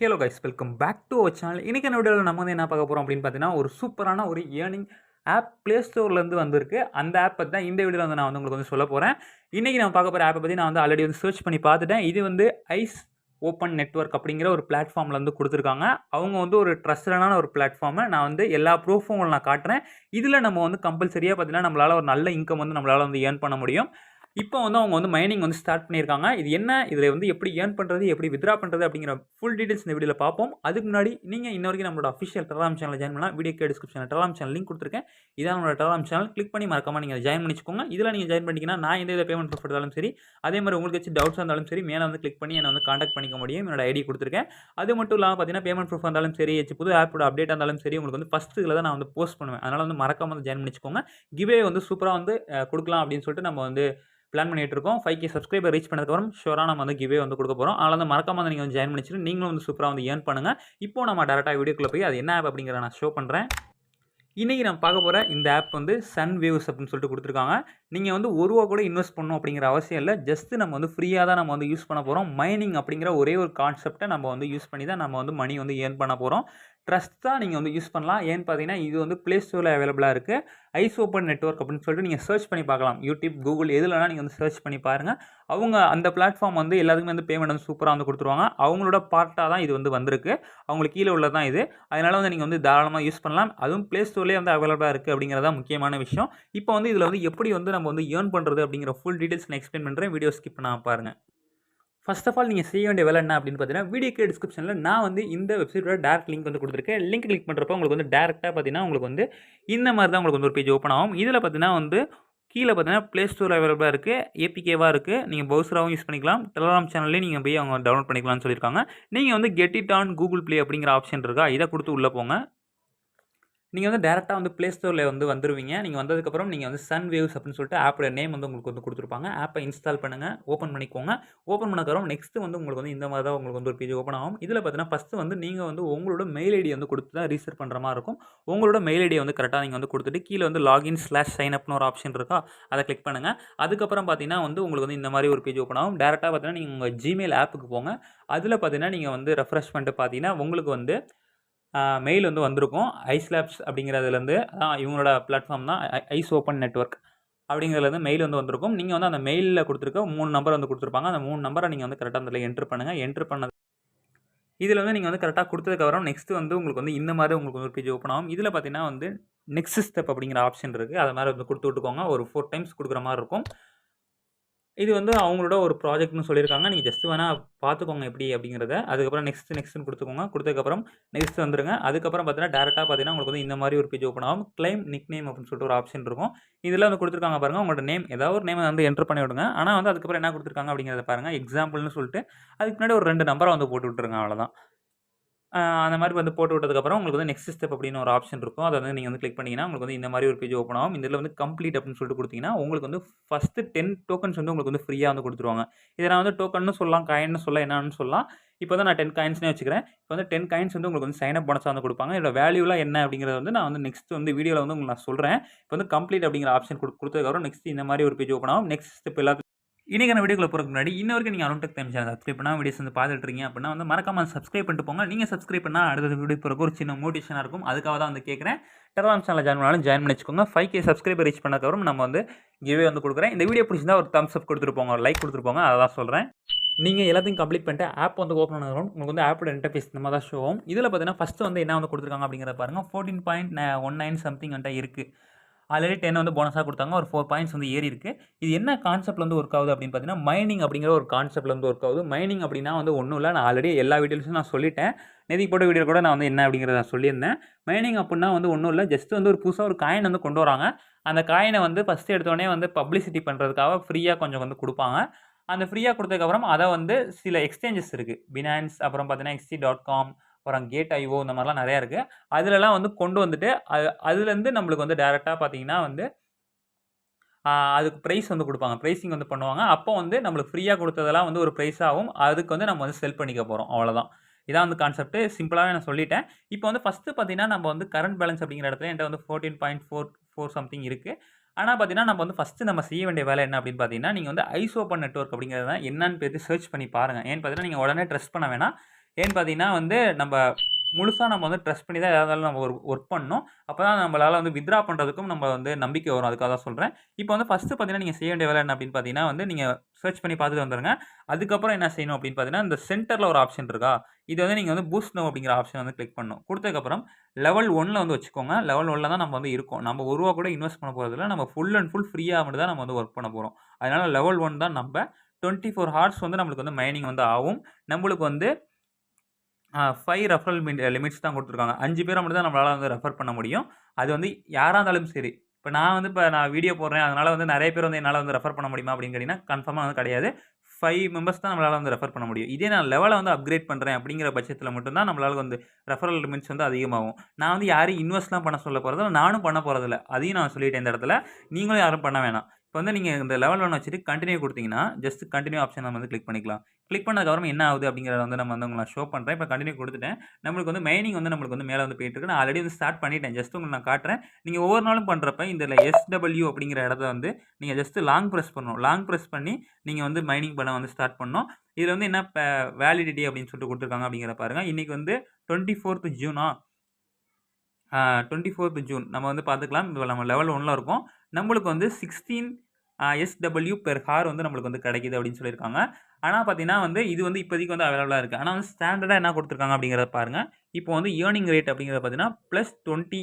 Hello guys, welcome back to our channel. இன்றைக்கி என்ன வீடியோவில் நம்ம வந்து என்ன பார்க்க போகிறோம் அப்படின்னு பார்த்தீங்கன்னா, ஒரு சூப்பரான ஒரு ஏர்னிங் ஆப் ப்ளே ஸ்டோர்லேருந்து வந்திருக்கு. அந்த ஆப் பற்றி தான் இந்த வீடியோவில் வந்து நான் வந்து உங்களுக்கு வந்து சொல்ல போகிறேன். இன்றைக்கி நம்ம பார்க்க போகிற ஆப்பை பற்றி நான் வந்து ஆல்ரெடி வந்து சர்ச் பண்ணி பார்த்துட்டேன். இது வந்து ஐஸ் ஓப்பன் நெட்வொர்க் அப்படிங்கிற ஒரு பிளாட்ஃபார்மில் வந்து கொடுத்துருக்காங்க. அவங்க வந்து ஒரு ட்ரஸ்டடான ஒரு பிளாட்ஃபார்மை நான் வந்து எல்லா ப்ரூஃபும் உங்களுக்கு நான் காட்டுறேன். இதில் நம்ம வந்து கம்பல்சரியாக பார்த்தீங்கன்னா நம்மளால் ஒரு நல்ல இன்கம் வந்து நம்மளால் வந்து ஏர்ன் பண்ண முடியும். இப்போ வந்து அவங்க வந்து மைனிங் வந்து ஸ்டார்ட் பண்ணியிருக்காங்க. இது என்ன, இதில் வந்து எப்படி ஏர்ன் பண்ணுறது, எப்படி வித்ரா பண்ணுறது அப்படிங்கிற ஃபுல் டீடைல்ஸ் இந்த வீடியோவில் பார்ப்போம். அதுக்கு முன்னாடி நீங்கள் இன்ன வரைக்கும் நம்மளோட அஃபிஷியல் டெலகிராம் சேனலில் ஜாயின் பண்ணலாம். வீடியோக்கு டிஸ்கிரிப்ஷனில் டெலகிராம் சேனல் லிங்க் கொடுத்துருக்கேன். இதான் நம்மளோட டெலகிராம் சேனல். கிளிக் பண்ணி மறக்காம நீங்கள் ஜாயின் பண்ணிச்சுக்கோங்க. இதில் நீங்கள் ஜாயின் பண்ணிங்கன்னா நான் எந்த பேமெண்ட் ப்ரூஃப் எடுத்தாலும் சரி, அதே மாதிரி உங்களுக்கு வச்சு டவுட்ஸ் இருந்தாலும் சரி, மேலே வந்து கிளிக் பண்ணி என்னை வந்து காண்டாக்ட் பண்ணிக்க முடியும். என்னோட ஐடி கொடுத்துருக்கேன். அது மட்டும் இல்லாமல் பார்த்தீங்கன்னா பேமெண்ட் ப்ரூஃப் இருந்தாலும் சரி, புது ஆப்போட அப்டேட் இருந்தாலும் சரி, உங்களுக்கு வந்து ஃபஸ்ட்டு இதில் தான் நான் வந்து போஸ்ட் பண்ணுவேன். அதனால் வந்து மறக்காம வந்து ஜாயின் பண்ணிச்சுக்கோங்க. கிவே வந்து சூப்பராக வந்து கொடுக்கலாம் அப்படின்னு சொல்லிட்டு நம்ம வந்து பிளான் பண்ணிட்டு இருக்கோம். 5K சப்ஸ்கிரைபர் ரீச் பண்ணதுக்கப்புறம் ஷூராக நம்ம வந்து கிவே வந்து கொடுக்க போகிறோம். அதனால வந்து மறக்காம வந்து நீங்கள் வந்து ஜாயின் பண்ணிச்சுட்டு நீங்களும் வந்து சூப்பராக வந்து ஏர்ன் பண்ணுங்கள். இப்போ நம்ம டேரெக்டாக வீடியோக்குள்ளே போய் அது என்ன ஆப் அப்படிங்கிறத நான் ஷோ பண்ணுறேன். இன்றைக்கி நம்ம பார்க்க போகிற இந்த ஆப் வந்து சன் வேவ்ஸ் அப்படின்னு சொல்லிட்டு கொடுத்துருக்காங்க. நீங்கள் வந்து ₹1 கூட இன்வெஸ்ட் பண்ணணும் அப்படிங்கிற அவசியம் இல்லை. ஜஸ்ட் நம்ம வந்து ஃப்ரீயாக தான் நம்ம வந்து யூஸ் பண்ண போகிறோம். மைனிங் அப்படிங்கிற ஒரே ஒரு கான்செப்டை நம்ம வந்து யூஸ் பண்ணி தான் நம்ம வந்து மணி வந்து ஏர்ன் பண்ண போகிறோம். ட்ரஸ்ட் தான் நீங்கள் வந்து யூஸ் பண்ணலாம். ஏன்னு பார்த்தீங்கன்னா இது வந்து ப்ளே ஸ்டோரில் அவைலபிளாக இருக்குது. ஐஸ் ஓப்பன் நெட்வொர்க் அப்படின்னு சொல்லிட்டு நீங்கள் சர்ச் பண்ணி பார்க்கலாம். யூடியூப், கூகுள் எதுலனா நீங்கள் வந்து சர்ச் பண்ணி பாருங்கள். அவங்க அந்த பிளாட்ஃபார்ம் வந்து எல்லாத்துக்குமே வந்து பேமெண்ட் வந்து சூப்பராக வந்து கொடுத்துருவாங்க. அவங்களோட பார்ட்டாக தான் இது வந்து வந்திருக்கு. அவங்களுக்கு கீழே உள்ளது தான் இது. அதனால் வந்து நீங்கள் வந்து தாராளமாக யூஸ் பண்ணலாம். அதுவும் ப்ளே ஸ்டோர்லேயே வந்து அவைலபிளாக இருக்குது அப்படிங்கிறதா முக்கியமான விஷயம். இப்போ வந்து இதில் வந்து எப்படி வந்து நம்ம வந்து ஏர்ன் பண்ணுறது அப்படிங்கிற ஃபுல் டீடைல்ஸ் நான் எக்ஸ்பிளைன் பண்ணுறேன். வீடியோ ஸ்கிப் பண்ணாமல் பாருங்கள். ஃபர்ஸ்ட் ஆஃப் ஆல் நீங்கள் செய்ய வேண்டிய வேலை என்ன அப்படின்னு பார்த்தீங்கன்னா, வீடியோக்கு டிஸ்கிரிப்ஷனில் நான் வந்து இந்த வெப்சைட்டோட டேரக்ட் லிங்க் வந்து கொடுத்துருக்கேன். லிங்க் கிளிக் பண்ணுறப்போ உங்களுக்கு வந்து டேரெக்டாக பார்த்தீங்கன்னா உங்களுக்கு வந்து இந்த மாதிரி தான் உங்களுக்கு வந்து ஒரு பேஜ் ஓப்பன் ஆகும். இதில் பார்த்தீங்கன்னா வந்து கீழே பார்த்தீங்கன்னா ப்ளே ஸ்டோர் அவைலபிளாக இருக்குது, ஏபிகேவாக இருக்குது. நீங்கள் ப்ரௌசராகவும் யூஸ் பண்ணிக்கலாம். டெலகிராம் சேனல்லேயே நீங்கள் போய் அவங்க டவுன்லோட் பண்ணிக்கலாம்னு சொல்லியிருக்காங்க. நீங்கள் வந்து get it on Google play அப்படிங்கிற ஆப்ஷன் இருக்கா, இதை கொடுத்து உள்ளே போங்க. நீங்கள் வந்து டேரெக்டாக வந்து ப்ளே ஸ்டோரில் வந்து வந்துருவீங்க. நீங்கள் வந்ததுக்கப்புறம் நீங்கள் வந்து சன் வேவ்ஸ் அப்படின்னு சொல்லிட்டு ஆப்போட நேம் வந்து உங்களுக்கு வந்து கொடுத்துருப்பாங்க. ஆப்பை இன்ஸ்டால் பண்ணுங்கள், ஓப்பன் பண்ணிக்கோங்க. ஓப்பன் பண்ணதுக்கப்புறம் நெக்ஸ்ட்டு வந்து உங்களுக்கு வந்து இந்த மாதிரி தான் உங்களுக்கு வந்து ஒரு பேஜ் ஓப்பன் ஆகும். இதில் பார்த்தீங்கன்னா ஃபஸ்ட்டு வந்து நீங்கள் வந்து உங்களோட மெயில் ஐடி வந்து கொடுத்து தான் ரீசெட் பண்ணுற மாதிரி இருக்கும். உங்களோட மெயில் ஐடியை வந்து கரெக்டாக நீங்கள் வந்து கொடுத்துட்டு கீழே வந்து லாகின்/சைன் அப்னு ஒரு ஆப்ஷன் இருக்கா, அதை கிளிக் பண்ணுங்கள். அதுக்கப்புறம் பார்த்தீங்கன்னா வந்து உங்களுக்கு வந்து இந்த மாதிரி ஒரு பேஜ் ஓப்பன் ஆகும். டேரெக்டாக பார்த்தீங்கன்னா நீங்கள் உங்கள் ஜிமெயில் ஆப்புக்கு போங்க. அதில் பார்த்தீங்கன்னா நீங்கள் வந்து ரெஃப்ரெஷ் பண்ணிட்டு பார்த்தீங்கன்னா உங்களுக்கு வந்து மெயில் வந்து வந்திருக்கும். ஐஸ் லேப்ஸ் அப்படிங்கிறதுலேருந்து இவங்களோட பிளாட்ஃபார்ம் தான் ஐஸ் ஓப்பன் நெட்வொர்க் அப்படிங்கிறதுலேருந்து மெயில் வந்து வந்திருக்கும். நீங்கள் வந்து அந்த மெயிலில் கொடுத்துருக்க 3 நம்பர் வந்து கொடுத்துருப்பாங்க. அந்த 3 நம்பரை நீங்கள் வந்து கரெக்டாக அதில் என்ட்ரு பண்ணுங்கள். என்ட்ரு பண்ணது இதில் வந்து நீங்கள் வந்து கரெக்டாக கொடுத்ததுக்கப்புறம் நெக்ஸ்ட்டு வந்து உங்களுக்கு வந்து இந்த மாதிரி உங்களுக்கு ஒரு பேஜ் ஓப்பன் ஆகும். இதில் பார்த்தீங்கன்னா வந்து நெக்ஸ்ட் ஸ்டெப் அப்படிங்கிற ஆப்ஷன் இருக்குது. அது மாதிரி வந்து கொடுத்து விட்டுக்கோங்க. ஒரு 4 டைம்ஸ் கொடுக்குற மாதிரி இருக்கும். இது வந்து அவங்களோட ஒரு ப்ராஜெக்ட்னு சொல்லியிருக்காங்க. நீங்க ஜஸ்ட் வேணா பார்த்துக்கோங்க எப்படி அப்படிங்கிறத. அதுக்கப்புறம் நெக்ஸ்ட்னு குடுத்துக்கோங்க. குடுத்ததுக்கப்புறம் நெக்ஸ்ட் வந்துருங்க. அதுக்கப்புறம் பார்த்தீங்கன்னா, டைரக்ட்டா பார்த்தீங்கன்னா, உங்களுக்கு வந்து இந்த மாரி ஒரு பேஜ் ஓப்பன் ஆகும். கிளைம் நிக்நேம் அப்படின்னு சொல்லிட்டு ஒரு ஆப்ஷன் இருக்கும். இதில வந்து குடுத்துருக்காங்க பாருங்க. உங்களோட நேம் ஏதாவது ஒரு நேம வந்து என்டர் பண்ணி விடுங்க. ஆனா வந்து அதுக்கப்புறம் என்ன குடுத்துருக்காங்க அப்படிங்கிறத பாருங்க. எக்ஸாம்பிள்னு சொல்லிட்டு அதுக்கு முன்னாடி ஒரு 2 நம்பர வந்து போட்டு விட்டுருங்க அவ்வளோதான். அந்த மாரி வந்து போட்டு விட்டதுக்கப்புறம் உங்களுக்கு வந்து நெக்ஸ்ட் ஸ்டெப் அப்படின்னு ஒரு ஆப்ஷன் இருக்கும். அத வந்து நீங்க வந்து கிளிக் பண்ணீங்கன்னா, உங்களுக்கு வந்து இந்த மாரி ஒரு பேஜ் ஓப்பன் ஆகும். இதில வந்து கம்ப்ளீட் அப்படின்னு சொல்லிட்டு குடுத்தீங்கன்னா, உங்களுக்கு வந்து ஃபர்ஸ்ட்டு 10 டோக்கன்ஸ் வந்து உங்களுக்கு வந்து ஃப்ரீயா வந்து குடுத்துருவாங்க. இத நான் வந்து டோக்கன்னு சொல்லலாம், காயின்னு சொல்லலாம், என்னான்னு சொல்லலாம். இப்ப வந்து நான் 10 காயின்ஸ்னே வச்சுக்கிறேன். இப்ப வந்து 10 காயின்ஸ் வந்து உங்களுக்கு வந்து சைன் அப் போனஸா வந்து குடுப்பாங்க. இதோட வேல்யூலாம் என்ன அப்படிங்கிறத வந்து நான் வந்து நெக்ஸ்ட் வந்து வீடியோல வந்து உங்களுக்கு நான் சொல்றேன். இப்ப வந்து கம்ப்ளீட் அப்படிங்கிற ஆப்ஷன் குடுத்ததுக்கப்புறம் நெக்ஸ்ட் இந்த மாரி ஒரு பேஜ் ஓப்பன் ஆகும். நெக்ஸ்ட் ஸ்டெப் எல்லாத்துக்கும் இன்னைக்கான வீடியோக்குள்ள போறதுக்கு முன்னாடி இன்ன வரைக்கும் நீங்க Arun tech time channel subscribe பண்ணாம வீடியோஸ் வந்து பார்த்துட்டு இருக்கீங்க அப்படின்னா வந்து மறக்காம சப்ஸ்கிரைப் பண்ணிட்டு போங்க. நீங்க சப்ஸ்கிரைப் பண்ணா அடுத்த வீடியோ போறதுக்கு ஒரு சின்ன மோட்டிவேஷனா இருக்கும். அதுக்காக தான் வந்து கேட்கிறேன். டெலகிராம் சேனல் ஜாயின் பண்ணாலும் ஜாயின் பண்ணி வச்சுக்கோங்க. 5K சப்ஸ்கிரைபர் ரீச் பண்ணதுக்கப்புறம் நம்ம வந்து கிவ்வே வந்து குடுக்குறேன். இந்த வீடியோ பிடிச்சிருந்தா ஒரு தம்ஸ் அப் குடுத்துட்டு போங்க. ஒரு லைக் குடுத்துட்டு போங்க. அதான் சொல்றேன். நீங்க எல்லாத்தையும் கம்ப்ளீட் பண்ணிட்டு ஆப் வந்து ஓப்பன் ஆனதுக்கப்புறம் உங்களுக்கு வந்து ஆப்போட இன்டர்ஃபேஸ் இந்த மாதிரி தான் ஷோ ஆகும். இதில பார்த்தீங்கன்னா ஃபர்ஸ்ட் வந்து என்ன வந்து குடுத்துருக்காங்க அப்படிங்கிறத பாருங்க. 14.19 சம்திங் என்ட்ட இருக்கு. ஆல்ரெடி 10 வந்து போனஸா குடுத்தாங்க. ஒரு 4 பாயிண்ட்ஸ் வந்து ஏறி இருக்கு. இது என்ன கான்செப்ட்ல வந்து ஒர்க் ஆகுது அப்படின்னு பார்த்தீங்கன்னா, மைனிங் அப்படிங்கிற ஒரு கான்செப்ட்ல வந்து ஒர்க் ஆகுது. மைனிங் அப்படின்னா வந்து ஒண்ணும் இல்ல. நான் ஆல்ரெடி எல்லா வீடியோஸ்லயும் நான் சொல்லிட்டேன். நேத்திக்கு போட்ட வீடியோல கூட நான் வந்து என்ன அப்படிங்கிறத நான் சொல்லியிருந்தேன். மைனிங் அப்படின்னா வந்து ஒண்ணும் இல்ல. ஜஸ்ட் வந்து ஒரு புதுசா ஒரு காயின் வந்து கொண்டு வராங்க. அந்த காயின வந்து ஃபர்ஸ்ட் எடுத்தோனே வந்து பப்ளிசிட்டி பண்றதுக்காக ஃப்ரீயா கொஞ்சம் வந்து குடுப்பாங்க. அந்த ஃப்ரீயா குடுத்ததுக்கப்புறம் அத வந்து சில எக்ஸ்சேஞ்சஸ் இருக்கு. Binance அப்புறம் பார்த்தீங்கன்னா, XC.com அப்புறம் Gate.io இந்த மாரிலாம் நெறையா இருக்கு. அதுலலாம் வந்து கொண்டு வந்துட்டு அதுலேருந்து நம்மளுக்கு வந்து டைரக்ட்டா பார்த்தீங்கன்னா வந்து அதுக்கு பிரைஸ் வந்து குடுப்பாங்க. பிரைசிங் வந்து பண்ணுவாங்க. அப்போ வந்து நம்மளுக்கு ஃப்ரீயா குடுத்ததெல்லாம் வந்து ஒரு பிரைஸாவும், அதுக்கு வந்து நம்ம வந்து செல் பண்ணிக்க போறோம். அவ்வளோதான். இதான் வந்து கான்செப்ட். சிம்பிளாவே நான் சொல்லிட்டேன். இப்போ வந்து ஃபர்ஸ்ட்டு பார்த்தீங்கன்னா, நம்ம வந்து கரண்ட் பேலன்ஸ் அப்படிங்கிற இடத்துல என்ட்ட வந்து 14.44 சம்திங் இருக்கு. ஆனா பார்த்தீங்கன்னா, நம்ம வந்து ஃபர்ஸ்ட்டு நம்ம செய்ய வேண்டிய வேலை என்ன அப்படின்னு பார்த்தீங்கன்னா, நீங்க வந்து ஐஸ் ஓப்பன் நெட்வொர்க் அப்படிங்கிறது தான் என்னன்னு போய்ட்டு சர்ச் பண்ணி பாருங்க. ஏன்னு பார்த்தீங்கன்னா, நீங்க உடனே ட்ரஸ்ட் பண்ண வேணாம். ஏன்னு பார்த்தீங்கன்னா வந்து நம்ம முழுசா நம்ம வந்து ட்ரஸ்ட் பண்ணி தான் எதா இருந்தாலும் நம்ம ஒர்க் பண்ணணும். அப்பதான் நம்மளால வந்து வித்ட்ரா பண்றதுக்கும் நம்ம வந்து நம்பிக்கை வரும். அதுக்காக தான் சொல்றேன். இப்போ வந்து ஃபர்ஸ்ட்டு பார்த்தீங்கன்னா, நீங்க செய்ய வேண்டிய வேலை என்ன அப்படின்னு பார்த்தீங்கன்னா வந்து, நீங்க சர்ச் பண்ணி பார்த்துட்டு வந்துருங்க. அதுக்கப்புறம் என்ன செய்யணும் அப்படின்னு பார்த்தீங்கன்னா, இந்த சென்டர்ல ஒரு ஆப்ஷன் இருக்கா? இது வந்து நீங்க வந்து பூஸ்ட் நவ் அப்படிங்கிற ஆப்ஷன வந்து கிளிக் பண்ணணும். குடுத்ததுக்கப்புறம் லெவல் 1ல வந்து வச்சுக்கோங்க. லெவல் 1ல தான் நம்ம வந்து இருக்கோம். நம்ம ரூ. 1 கூட இன்வெஸ்ட் பண்ண போறதில்ல. நம்ம ஃபுல் அண்ட் ஃபுல் ஃப்ரீயா மட்டும் தான் நம்ம வந்து ஒர்க் பண்ண போறோம். அதனால லெவல் 1 தான் நம்ப. 24 ஹார்ஸ் வந்து நம்மளுக்கு வந்து மைனிங் வந்து ஆகும். நம்மளுக்கு வந்து 5 ரெஃபரல் லிமிட்ஸ் தான் குடுத்துருக்காங்க. 5 பேர மட்டும் தான் நம்மளால வந்து ரெஃபர் பண்ண முடியும். அது வந்து யாரா இருந்தாலும் சரி. நான் வீடியோ போடுறேன். அதனால வந்து நெறைய பேர் வந்து என்னால வந்து ரெஃபர் பண்ண முடியுமா அப்படின்னு கேட்டீங்கன்னா, கன்ஃபார்மா வந்து கிடையாது. 5 மெம்பர்ஸ் தான் நம்மளால வந்து ரெஃபர் பண்ண முடியும். இதே நான் லெவல வந்து அப்கிரேட் பண்றேன் அப்படிங்கிற பட்சத்தில மட்டும் தான் நம்மளால வந்து ரெஃபரல் லிமிட்ஸ் வந்து அதிகமாகும். நான் வந்து யாரையும் இன்வெஸ்ட்லாம் பண்ண சொல்ல போறதில்ல. நானும் பண்ண போறதில்ல. அதையும் நான் சொல்லிட்டேன் இந்த இடத்துல. நீங்களும் யாரும் பண்ண வேணாம். இப்ப வந்து நீங்க இந்த லெவல் 1 வச்சுட்டு கன்டின்யூ குடுத்தீங்கன்னா, ஜஸ்ட் கன்டின்யூ ஆப்ஷன் நம்ம வந்து கிளிக் பண்ணிக்கலாம். கிளிக் பண்ணதுக்கப்புறம் என்ன ஆகுது அப்படிங்கிறத வந்து நம்ம வந்து உங்களுக்கு ஷோ பண்றேன். இப்ப கன்டின்யூ குடுத்துட்டேன். நம்மளுக்கு வந்து மைனிங் வந்து நம்மளுக்கு வந்து மேல வந்து போயிட்டு இருக்கு. நான் ஆல்ரெடி வந்து ஸ்டார்ட் பண்ணிட்டேன். ஜஸ்ட் உங்களுக்கு நான் காட்டுறேன். நீங்க ஒவ்வொரு நாளும் பண்றப்ப இதுல SW அப்படிங்கிற இடத்த வந்து நீங்க ஜஸ்ட் லாங் பிரஸ் பண்ணணும். லாங் பிரஸ் பண்ணி நீங்க வந்து மைனிங் பண்ண வந்து ஸ்டார்ட் பண்ணணும். இதுல வந்து என்ன வேலிடிட்டி அப்படின்னு சொல்லிட்டு குடுத்துருக்காங்க அப்படிங்கிறத பாருங்க. இன்னைக்கு வந்து 24த் ஜூனா? 24த் ஜூன் நம்ம வந்து பார்த்துக்கலாம். இப்ப நம்ம லெவல் 1ல இருக்கோம். நம்மளுக்கு வந்து 16 SW பெர் ஹார் வந்து நம்மளுக்கு வந்து கிடைக்குது அப்படின்னு சொல்லியிருக்காங்க. ஆனா பார்த்தீங்கன்னா வந்து இது வந்து இப்போதைக்கு வந்து அவைலபிளா இருக்கு. ஆனா வந்து ஸ்டாண்டர்டா என்ன குடுத்துருக்காங்க அப்படிங்கிறத பாருங்க. இப்போ வந்து ஏர்னிங் ரேட் அப்படிங்கிறத பார்த்தீங்கன்னா, +20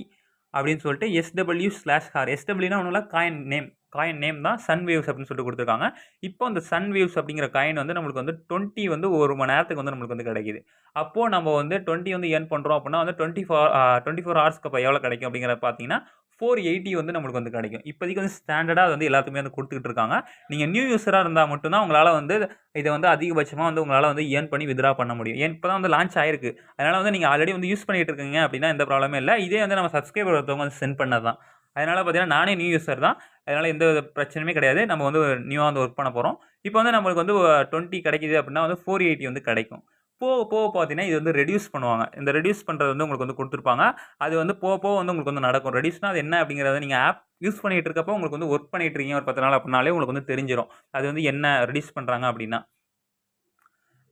அப்படின்னு சொல்லிட்டு SW/ஹார். SWனா ஒண்ணும் இல்ல காயின் நேம். காயின் நேம் தான் சன் வேவ்ஸ் அப்படின்னு சொல்லிட்டு குடுத்துருக்காங்க. இப்போ அந்த சன் வேவ்ஸ் அப்படிங்கிற காயின் வந்து நம்மளுக்கு வந்து 20 வந்து 1 மணி நேரத்துக்கு வந்து நம்மளுக்கு வந்து கிடைக்குது. அப்போ நம்ம வந்து 20 வந்து ஏர்ன் பண்றோம் அப்படின்னா வந்து 24 ஹார்ஸ்க்கு அப்ப எவ்வளோ கிடைக்கும் அப்படிங்கிறத பார்த்தீங்கன்னா, 480 வந்து நம்மளுக்கு வந்து கிடைக்கும். இப்போதைக்கு வந்து ஸ்டாண்டர்டா அது வந்து எல்லாத்துக்குமே வந்து குடுத்துக்கிட்டு இருக்காங்க. நீங்க நியூ யூசரா இருந்தா மட்டும் தான் உங்களால வந்து இத வந்து அதிகபட்சமா வந்து உங்களால வந்து ஏர்ன் பண்ணி வித்ட்ரா பண்ண முடியும். ஏன் இப்ப தான் வந்து லான்ச் ஆயிருக்கு. அதனால வந்து நீங்க ஆல்ரெடி வந்து யூஸ் பண்ணிட்டு இருக்கீங்க அப்படின்னா எந்த ப்ராப்ளமே இல்ல. இதே வந்து நம்ம சப்ஸ்கிரைபர் ஒருத்தவங்க வந்து சென்ட் பண்ணது தான். அதனால பார்த்தீங்கன்னா, நானே நியூ யூசர் தான். அதனால எந்த வித பிரச்சனையுமே கிடையாது. நம்ம வந்து நியூவா வந்து ஒர்க் பண்ண போறோம். இப்போ வந்து நம்மளுக்கு வந்து 20 கிடைக்குது அப்படின்னா வந்து 480 வந்து கிடைக்கும். போக போக பார்த்தீங்கன்னா, இது வந்து ரெடியூஸ் பண்ணுவாங்க. இந்த ரெடியூஸ் பண்றது வந்து உங்களுக்கு வந்து குடுத்துருப்பாங்க. அது வந்து போக போக வந்து உங்களுக்கு வந்து நடக்கும். ரெடியூஸ்னா அது என்ன அப்படிங்கிறத நீங்க ஆப் யூஸ் பண்ணிட்டு இருக்கப்போ உங்களுக்கு வந்து ஒர்க் பண்ணிட்டு இருக்கீங்க ஒரு 10 நாள் அப்படின்னாலே உங்களுக்கு வந்து தெரிஞ்சிரும். அது வந்து என்ன ரெடியூஸ் பண்றாங்க அப்படின்னா.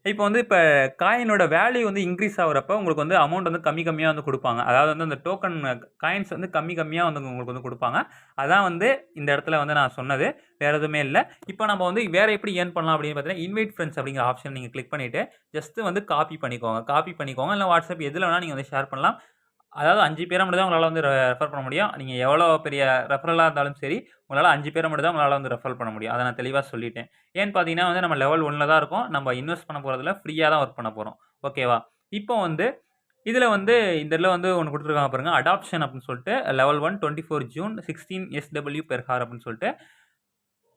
இப்ப காயினோட வேல்யூ வந்து இன்கிரீஸ் ஆகுறப்ப, உங்களுக்கு வந்து அமௌண்ட் வந்து கம்மி கம்மியா வந்து குடுப்பாங்க. அதாவது வந்து அந்த டோக்கன் காயின்ஸ் வந்து கம்மி கம்மியா வந்து உங்களுக்கு வந்து குடுப்பாங்க. அதான் வந்து இந்த இடத்துல வந்து நான் சொன்னது. வேற எதுவுமே இல்ல. இப்ப நம்ம வந்து வேற எப்படி ஏர்ன் பண்ணலாம் அப்படின்னு பார்த்தீங்கன்னா, இன்வைட் ஃபிரெண்ட்ஸ் அப்படிங்கிற ஆப்ஷன் நீங்க கிளிக் பண்ணிட்டு, ஜஸ்ட் வந்து காப்பி பண்ணிக்கோங்க. காப்பி பண்ணிக்கோங்க. இல்ல WhatsApp எதுல வேணா நீங்க வந்து ஷேர் பண்ணலாம். அதாவது 5 பேர மட்டும் தான் உங்களால வந்து ரெஃபர் பண்ண முடியும். நீங்க எவ்வளோ பெரிய ரெஃபரலா இருந்தாலும் சரி, உங்களால 5 பேர மட்டும் தான் உங்களால வந்து ரெஃபர் பண்ண முடியும். அத நான் தெளிவா சொல்லிட்டேன். ஏன்னு பார்த்தீங்கன்னா வந்து நம்ம லெவல் 1ல தான் இருக்கோம். நம்ம இன்வெஸ்ட் பண்ண போறதில்ல. ஃப்ரீயா தான் ஒர்க் பண்ண போறோம். ஓகேவா? இப்போ வந்து இதுல வந்து இந்த இதுல வந்து ஒண்ணு குடுத்துருக்காங்க பாருங்க. அடாப்ஷன் அப்படின்னு சொல்லிட்டு level 1 24 June 16 SW per hour அப்படின்னு சொல்லிட்டு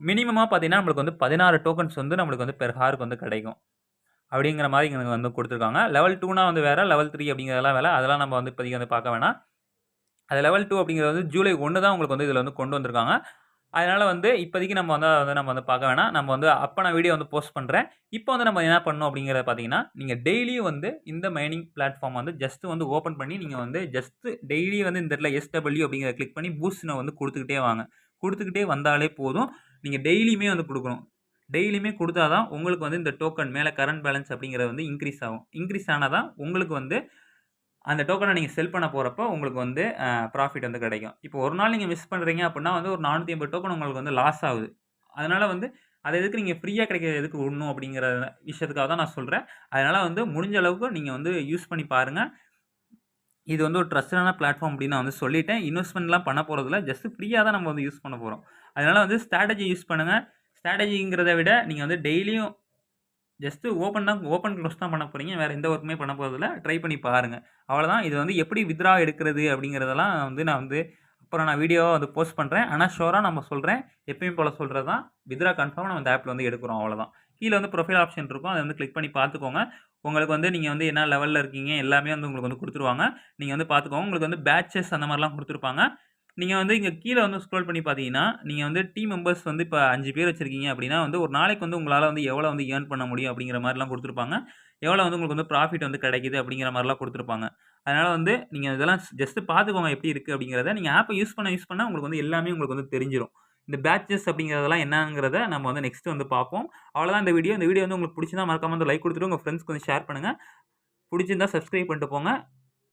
மினிமமா பார்த்தீங்கன்னா, நம்மளுக்கு வந்து 16 டோக்கன்ஸ் வந்து நம்மளுக்கு வந்து பெர் ஹார்க்கு வந்து கிடைக்கும். அப்படிங்கிற மாரி இங்க வந்து குடுத்துருக்காங்க. லெவல் 2னா வந்து வேற, லெவல் 3 அப்படிங்கிறதெல்லாம் வேற. அதெல்லாம் நம்ம வந்து இப்போதைக்கு வந்து பார்க்க வேணாம். அது லெவல் 2 அப்படிங்கிறது வந்து ஜூலை 1 தான் உங்களுக்கு வந்து இதில வந்து கொண்டு வந்திருக்காங்க. அதனால வந்து இப்போதைக்கு நம்ம வந்து பார்க்க வேணாம். நம்ம வந்து அப்ப நான் வீடியோ வந்து போஸ்ட் பண்றேன். இப்போ வந்து நம்ம என்ன பண்ணணும் அப்படிங்கிறத பார்த்தீங்கன்னா, நீங்க டெய்லியும் வந்து இந்த மைனிங் பிளாட்ஃபார்ம் வந்து ஜஸ்ட் வந்து ஓப்பன் பண்ணி நீங்க வந்து ஜஸ்ட் டெய்லி வந்து இந்த இடத்துல SW அப்படிங்கிறத கிளிக் பண்ணி பூஸ்ட்ன வந்து குடுத்துக்கிட்டே வாங்க. குடுத்துக்கிட்டே வந்தாலே போதும். நீங்க டெய்லியுமே வந்து குடுக்கணும். டெய்லியுமே குடுத்தா தான் உங்களுக்கு வந்து இந்த டோக்கன் மேல கரண்ட் பேலன்ஸ் அப்படிங்கிறது வந்து இன்கிரீஸ் ஆகும். இன்கிரீஸ் ஆனா தான் உங்களுக்கு வந்து அந்த டோக்கன நீங்க செல் பண்ண போறப்போ உங்களுக்கு வந்து ப்ராஃபிட் வந்து கிடைக்கும். இப்போ ஒரு நாள் நீங்க மிஸ் பண்றீங்க அப்டின்னா வந்து ஒரு 450 டோக்கன் உங்களுக்கு வந்து லாஸ் ஆகுது. அதனால வந்து அத எதுக்கு நீங்க ஃப்ரீயா கிடைக்கிறத எதுக்கு விடணும் அப்படிங்கிற விஷயத்துக்காக தான் நான் சொல்றேன். அதனால வந்து முடிஞ்ச அளவுக்கு நீங்க வந்து யூஸ் பண்ணி பாருங்க. இது வந்து ஒரு ட்ரஸ்டடான பிளாட்ஃபார்ம் அப்படின்னு நான் வந்து சொல்லிட்டேன். இன்வெஸ்ட்மென்ட்லாம் பண்ண போறதில்ல. ஜஸ்ட் ஃப்ரீயா தான் நம்ம வந்து யூஸ் பண்ண போறோம். அதனால வந்து ஸ்ட்ராட்டஜி யூஸ் பண்ணுங்க. ஸ்ட்ராட்டஜிங்கிறத விட நீங்க வந்து டெய்லியும் ஜஸ்ட் ஓப்பன் க்ளோஸ் தான் பண்ண போறீங்க. வேற எந்த ஒர்க்குமே பண்ண போறதில்ல. ட்ரை பண்ணி பாருங்க. அவ்வளதான். இது வந்து எப்படி வித்ட்ரா எடுக்கிறது அப்படிங்கிறதெல்லாம் வந்து நான் வந்து அப்புறம் நான் வீடியோவா வந்து போஸ்ட் பண்றேன். ஆனா ஷூரா நம்ம சொல்றேன். எப்பயும் போல சொல்றது தான். வித்ட்ரா கன்ஃபார்மா நம்ம இந்த ஆப்ல வந்து எடுக்குறோம் அவ்வளதான். கீழ வந்து ப்ரொஃபைல் ஆப்ஷன் இருக்கும். அத வந்து கிளிக் பண்ணி பார்த்துக்கோங்க. உங்களுக்கு வந்து நீங்க வந்து என்ன லெவல்ல இருக்கீங்க எல்லாமே வந்து உங்களுக்கு வந்து குடுத்துருவாங்க. நீங்க வந்து பார்த்துக்கோங்க. உங்களுக்கு வந்து பேட்சஸ் அந்த மாரிலாம் குடுத்துருப்பாங்க. நீங்க வந்து இங்க கீழ வந்து ஸ்க்ரோல் பண்ணி பார்த்தீங்கன்னா, நீங்க வந்து டீம் மெம்பர்ஸ் வந்து இப்ப 5 பேர் வச்சிருக்கீங்க அப்படின்னா வந்து, ஒரு நாளைக்கு வந்து உங்களால வந்து எவ்வளோ வந்து ஏர்ன் பண்ண முடியும் அப்படிங்கிற மாரிலாம் குடுத்துருப்பாங்க. எவ்வளோ வந்து உங்களுக்கு வந்து ப்ராஃபிட் வந்து கிடைக்குது அப்படிங்கிற மாரிலாம் குடுத்துருப்பாங்க. அதனால வந்து நீங்க இதெல்லாம் ஜஸ்ட் பார்த்துக்கோங்க எப்படி இருக்கு அப்படிங்கிறத. நீங்க ஆப்ப யூஸ் பண்ண உங்களுக்கு வந்து எல்லாமே உங்களுக்கு வந்து தெரிஞ்சிரும். இந்த பேட்சஸ் அப்படிங்கிறதெல்லாம் என்னங்கிறத நம்ம வந்து நெக்ஸ்ட் வந்து பார்ப்போம். அவ்வளோதான் இந்த வீடியோ. இந்த வீடியோ வந்து உங்களுக்கு புடிச்சிருந்தா மறக்காம வந்து லைக் குடுத்துட்டு உங்க ஃப்ரெண்ட்ஸ்க்கு வந்து ஷேர் பண்ணுங்க. பிடிச்சிருந்தா சப்ஸ்கிரைப் பண்ணிட்டு போங்க.